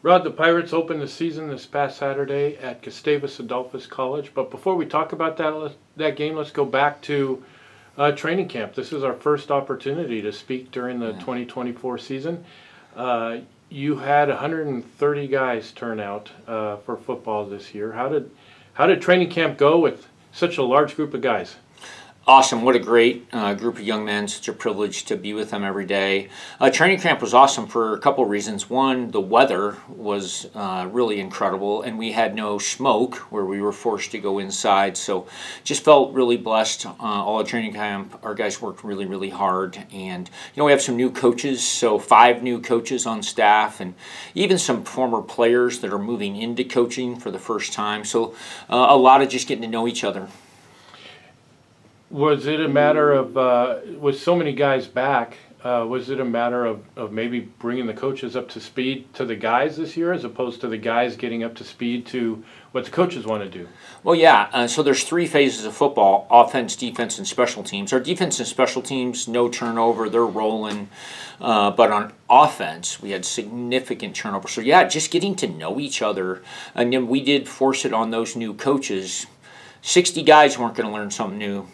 Rod, the Pirates opened the season this past Saturday at Gustavus Adolphus College. But before we talk about that game, let's go back to training camp. This is our first opportunity to speak during the 2024 season. You had 130 guys turn out for football this year. How did training camp go with such a large group of guys? Awesome. What a great group of young men. Such a privilege to be with them every day. Training camp was awesome for a couple of reasons. One, the weather was really incredible, and we had no smoke where we were forced to go inside. So just felt really blessed. All at training camp, our guys worked really, really hard. And, we have some new coaches, so 5 new coaches on staff, and even some former players that are moving into coaching for the first time. So a lot of just getting to know each other. Was it a matter of, with so many guys back, was it a matter of maybe bringing the coaches up to speed to the guys this year as opposed to the guys getting up to speed to what the coaches want to do? Well, yeah. So there's 3 phases of football: offense, defense, and special teams. Our defense and special teams, no turnover, they're rolling. But on offense, we had significant turnover. So, yeah, just getting to know each other. And then we did force it on those new coaches. 60 guys weren't going to learn something new.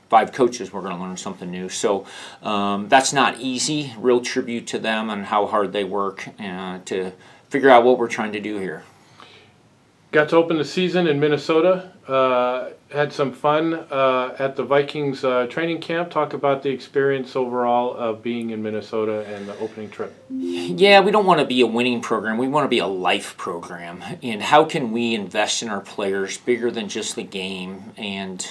5 coaches were going to learn something new. So that's not easy. Real tribute to them and how hard they work to figure out what we're trying to do here. Got to open the season in Minnesota. Had some fun at the Vikings training camp. Talk about the experience overall of being in Minnesota and the opening trip. Yeah, we don't want to be a winning program. We want to be a life program. And how can we invest in our players bigger than just the game? And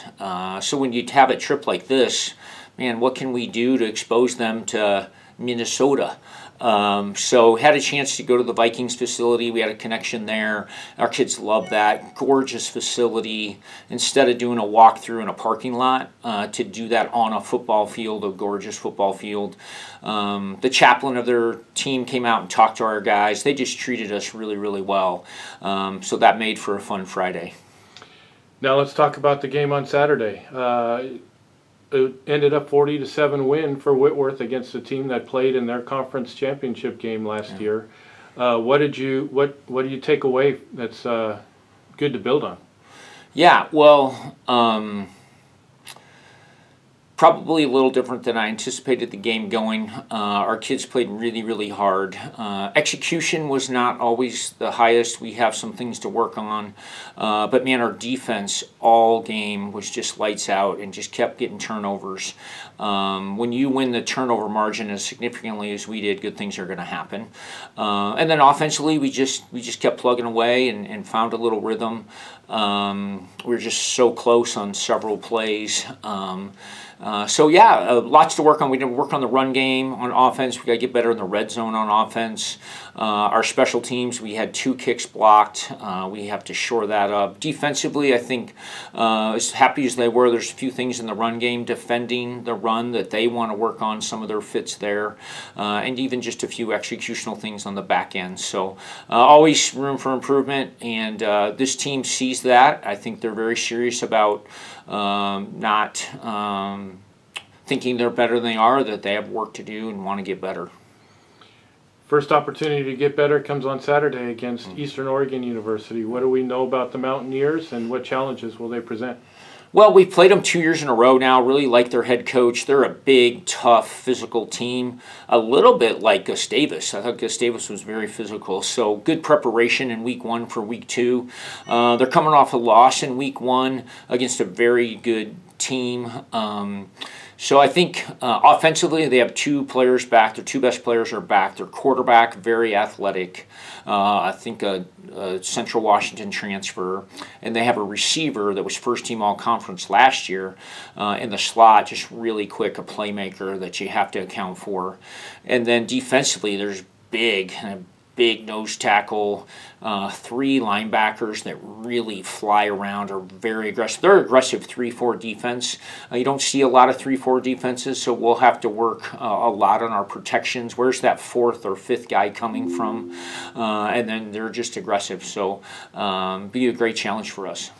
so when you have a trip like this, man, what can we do to expose them to Minnesota? So had a chance to go to the Vikings facility. We had a connection there. Our kids love that. Gorgeous facility. Instead of doing a walkthrough in a parking lot, to do that on a football field, a gorgeous football field. The chaplain of their team came out and talked to our guys. They just treated us really, really well. So that made for a fun Friday. Now let's talk about the game on Saturday. It ended up 40-7 win for Whitworth against a team that played in their conference championship game last year. What do you take away that's good to build on? Yeah, well, probably a little different than I anticipated the game going. Our kids played really, really hard. Execution was not always the highest. We have some things to work on. But, man, our defense all game was just lights out and just kept getting turnovers. When you win the turnover margin as significantly as we did, good things are going to happen. And then offensively, we just kept plugging away and found a little rhythm. We were just so close on several plays. So, yeah, lots to work on. We didn't work on the run game on offense. We got to get better in the red zone on offense. Our special teams, we had 2 kicks blocked. We have to shore that up. Defensively, I think, as happy as they were, there's a few things in the run game, defending the run that they want to work on, some of their fits there, and even just a few executional things on the back end. So always room for improvement, and this team sees that. I think they're very serious about not thinking they're better than they are, that they have work to do and want to get better. First opportunity to get better comes on Saturday against Eastern Oregon University. What do we know about the Mountaineers, and what challenges will they present? Well, we've played them 2 years in a row now. Really like their head coach. They're a big, tough, physical team. A little bit like Gustavus. I thought Gustavus was very physical. So good preparation in week 1 for week 2. They're coming off a loss in week 1 against a very good team. So I think offensively they have 2 players back. Their 2 best players are back. Their quarterback, very athletic. I think a Central Washington transfer. And they have a receiver that was first-team all-conference last year in the slot, just really quick, a playmaker that you have to account for. And then defensively, there's big nose tackle, 3 linebackers that really fly around, are very aggressive. They're aggressive 3-4 defense. You don't see a lot of 3-4 defenses, so we'll have to work a lot on our protections. Where's that 4th or 5th guy coming from? And then they're just aggressive. So be a great challenge for us.